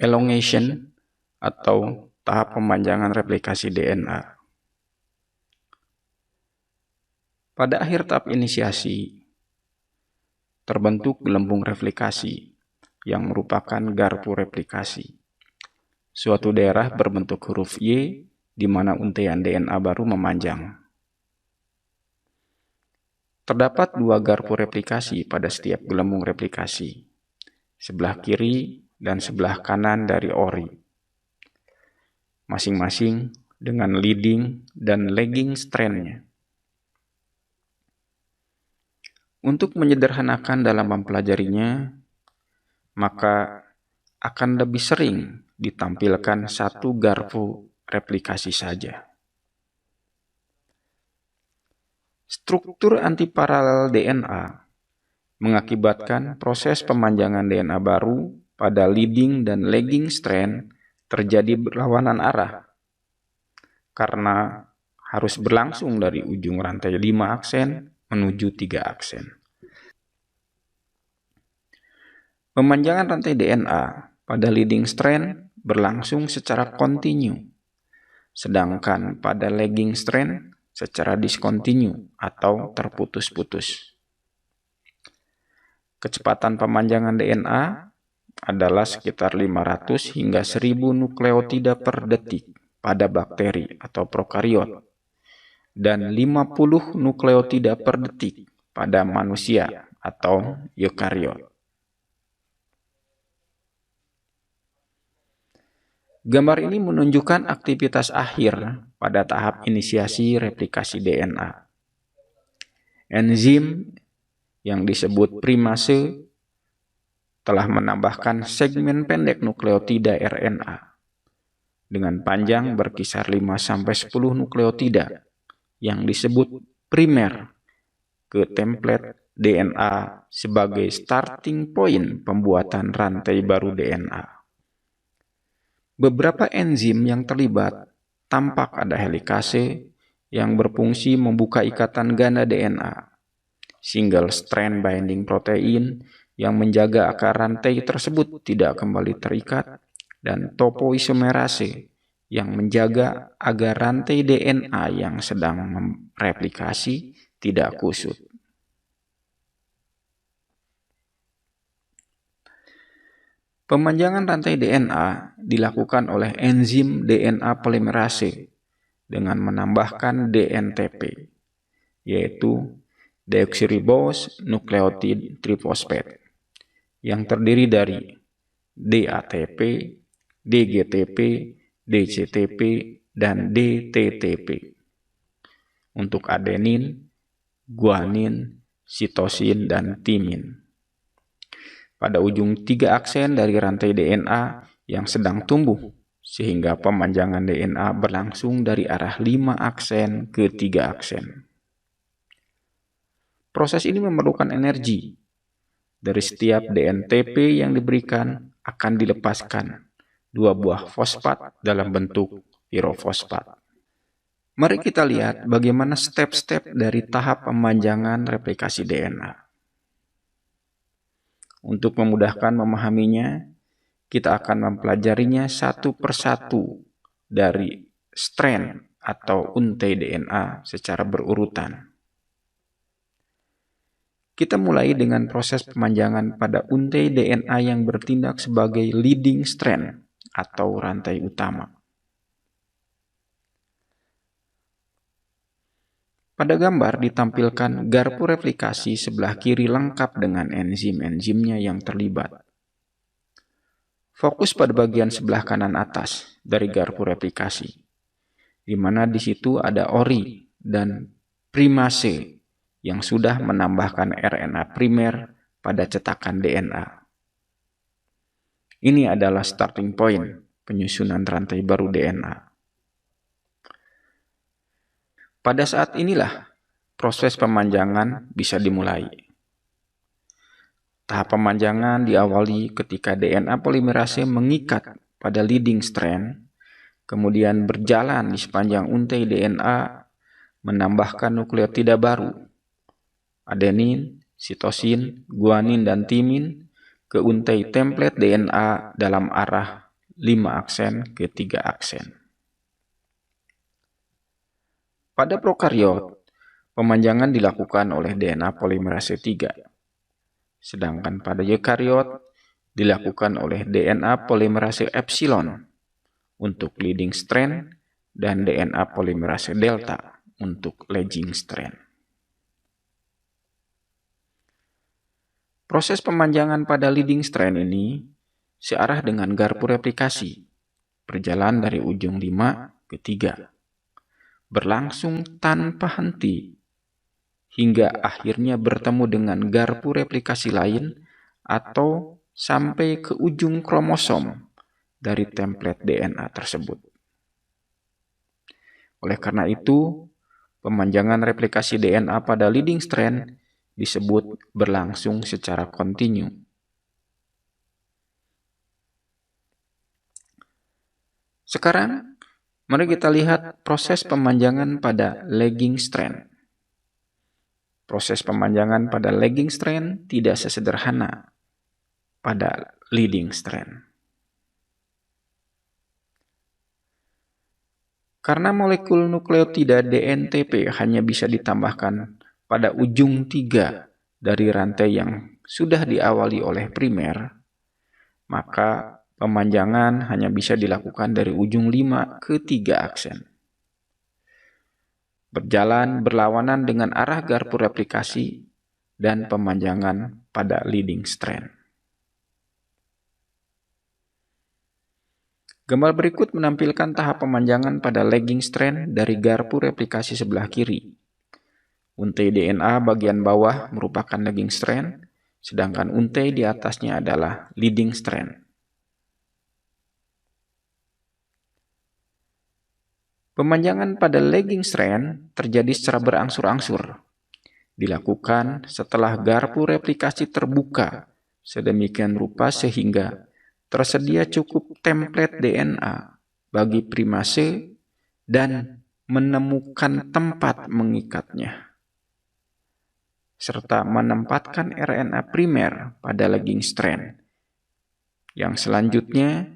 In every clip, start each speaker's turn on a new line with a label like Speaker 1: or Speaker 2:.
Speaker 1: elongation atau tahap pemanjangan replikasi DNA. Pada akhir tahap inisiasi, terbentuk gelembung replikasi yang merupakan garpu replikasi. Suatu daerah berbentuk huruf Y di mana untaian DNA baru memanjang. Terdapat dua garpu replikasi pada setiap gelembung replikasi, sebelah kiri dan sebelah kanan dari ori, masing-masing dengan leading dan lagging strand-nya. Untuk menyederhanakan dalam mempelajarinya, maka akan lebih sering ditampilkan satu garpu replikasi saja. Struktur antiparalel DNA mengakibatkan proses pemanjangan DNA baru pada leading dan lagging strand terjadi berlawanan arah, karena harus berlangsung dari ujung rantai 5 aksen menuju 3 aksen. Pemanjangan rantai DNA pada leading strand berlangsung secara kontinu, sedangkan pada lagging strand secara diskontinu atau terputus-putus. Kecepatan pemanjangan DNA adalah sekitar 500 hingga 1000 nukleotida per detik pada bakteri atau prokariot dan 50 nukleotida per detik pada manusia atau eukariot. Gambar ini menunjukkan aktivitas akhir pada tahap inisiasi replikasi DNA. Enzim yang disebut primase telah menambahkan segmen pendek nukleotida RNA dengan panjang berkisar 5-10 nukleotida yang disebut primer ke template DNA sebagai starting point pembuatan rantai baru DNA. Beberapa enzim yang terlibat tampak ada helikase yang berfungsi membuka ikatan ganda DNA, single strand binding protein yang menjaga akar rantai tersebut tidak kembali terikat, dan topoisomerase yang menjaga agar rantai DNA yang sedang mereplikasi tidak kusut. Pemanjangan rantai DNA dilakukan oleh enzim DNA polimerase dengan menambahkan DNTP, yaitu deoxyribose nucleotide triphosphate, yang terdiri dari DATP, DGTP, DCTP, dan DTTP untuk adenin, guanin, sitosin, dan timin. Pada ujung 3 aksen dari rantai DNA yang sedang tumbuh, sehingga pemanjangan DNA berlangsung dari arah 5 aksen ke 3 aksen. Proses ini memerlukan energi. Dari setiap DNTP yang diberikan akan dilepaskan 2 buah fosfat dalam bentuk pirofosfat. Mari kita lihat bagaimana step-step dari tahap pemanjangan replikasi DNA. Untuk memudahkan memahaminya, kita akan mempelajarinya satu persatu dari strand atau untai DNA secara berurutan. Kita mulai dengan proses pemanjangan pada untai DNA yang bertindak sebagai leading strand atau rantai utama. Pada gambar ditampilkan garpu replikasi sebelah kiri lengkap dengan enzim-enzimnya yang terlibat. Fokus pada bagian sebelah kanan atas dari garpu replikasi, di mana di situ ada ori dan primase yang sudah menambahkan RNA primer pada cetakan DNA. Ini adalah starting point penyusunan rantai baru DNA. Pada saat inilah proses pemanjangan bisa dimulai. Tahap pemanjangan diawali ketika DNA polimerase mengikat pada leading strand, kemudian berjalan di sepanjang untai DNA, menambahkan nukleotida baru, adenin, sitosin, guanin, dan timin, ke untai template DNA dalam arah 5 aksen ke 3 aksen. Pada prokariot, pemanjangan dilakukan oleh DNA polimerase 3, sedangkan pada eukariot dilakukan oleh DNA polimerase epsilon untuk leading strand dan DNA polimerase delta untuk lagging strand. Proses pemanjangan pada leading strand ini searah dengan garpu replikasi, berjalan dari ujung 5 ke 3, berlangsung tanpa henti hingga akhirnya bertemu dengan garpu replikasi lain atau sampai ke ujung kromosom dari template DNA tersebut. Oleh karena itu, pemanjangan replikasi DNA pada leading strand disebut berlangsung secara kontinu. Sekarang, mari kita lihat proses pemanjangan pada lagging strand. Proses pemanjangan pada lagging strand tidak sesederhana pada leading strand. Karena molekul nukleotida DNTP hanya bisa ditambahkan pada ujung 3 dari rantai yang sudah diawali oleh primer, maka pemanjangan hanya bisa dilakukan dari ujung 5 ke 3 aksen. Berjalan berlawanan dengan arah garpu replikasi dan pemanjangan pada leading strand. Gambar berikut menampilkan tahap pemanjangan pada lagging strand dari garpu replikasi sebelah kiri. Untai DNA bagian bawah merupakan lagging strand, sedangkan untai di atasnya adalah leading strand. Pemanjangan pada lagging strand terjadi secara berangsur-angsur. Dilakukan setelah garpu replikasi terbuka sedemikian rupa sehingga tersedia cukup template DNA bagi primase dan menemukan tempat mengikatnya, serta menempatkan RNA primer pada lagging strand, yang selanjutnya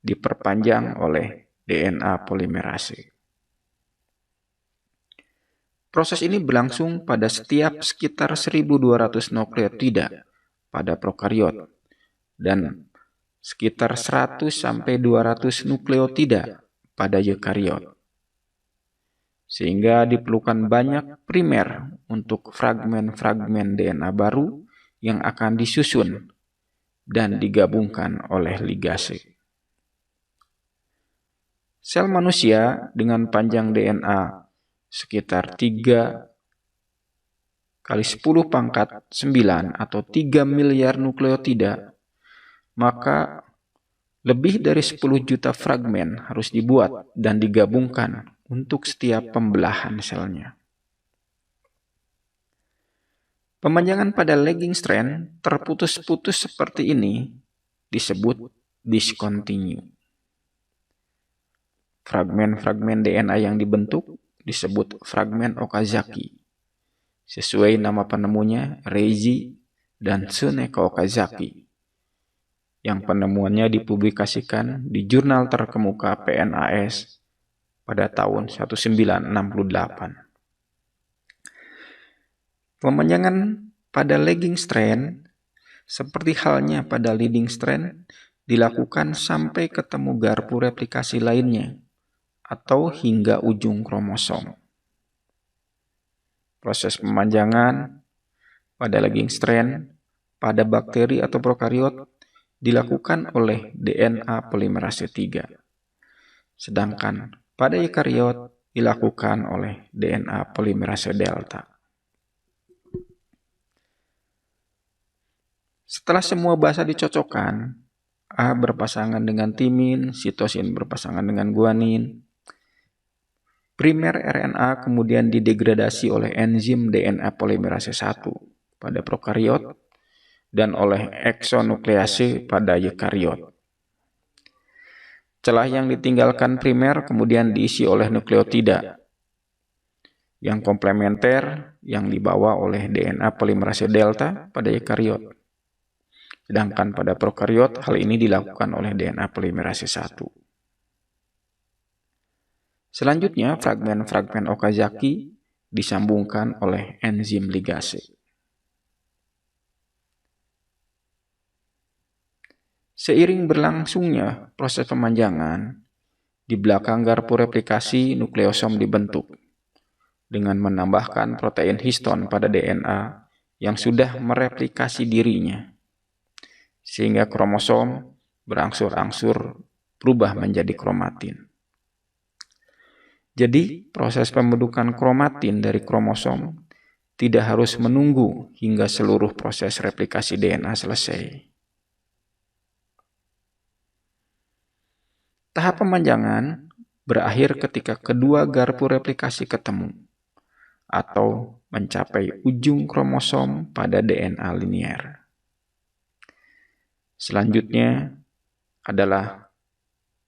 Speaker 1: diperpanjang oleh DNA polimerase. Proses ini berlangsung pada setiap sekitar 1.200 nukleotida pada prokariot dan sekitar 100-200 nukleotida pada eukariot. Sehingga diperlukan banyak primer untuk fragmen-fragmen DNA baru yang akan disusun dan digabungkan oleh ligase. Sel manusia dengan panjang DNA sekitar 3 kali 10 pangkat 9 atau 3 miliar nukleotida, maka lebih dari 10 juta fragmen harus dibuat dan digabungkan untuk setiap pembelahan selnya. Pemanjangan pada lagging strand terputus-putus seperti ini disebut discontinue. Fragmen-fragmen DNA yang dibentuk disebut fragmen Okazaki. Sesuai nama penemunya, Reiji dan Tsuneko Okazaki, yang penemuannya dipublikasikan di jurnal terkemuka PNAS pada tahun 1968. Pemanjangan pada lagging strand, seperti halnya pada leading strand, dilakukan sampai ketemu garpu replikasi lainnya atau hingga ujung kromosom. Proses pemanjangan pada lagging strand pada bakteri atau prokariot dilakukan oleh DNA polimerase 3. Sedangkan pada eukariot dilakukan oleh DNA polimerase delta. Setelah semua basa dicocokkan, A berpasangan dengan timin, sitosin berpasangan dengan guanin, primer RNA kemudian didegradasi oleh enzim DNA polimerase 1 pada prokariot dan oleh eksonuklease pada eukariot. Celah yang ditinggalkan primer kemudian diisi oleh nukleotida yang komplementer yang dibawa oleh DNA polimerase delta pada eukariot. Sedangkan pada prokariot, hal ini dilakukan oleh DNA polimerase 1. Selanjutnya, fragmen-fragmen Okazaki disambungkan oleh enzim ligase. Seiring berlangsungnya proses pemanjangan, di belakang garpu replikasi nukleosom dibentuk dengan menambahkan protein histon pada DNA yang sudah mereplikasi dirinya, sehingga kromosom berangsur-angsur berubah menjadi kromatin. Jadi, proses pembentukan kromatin dari kromosom tidak harus menunggu hingga seluruh proses replikasi DNA selesai. Tahap pemanjangan berakhir ketika kedua garpu replikasi ketemu atau mencapai ujung kromosom pada DNA linier. Selanjutnya adalah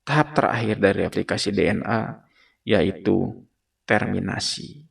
Speaker 1: tahap terakhir dari replikasi DNA, yaitu terminasi.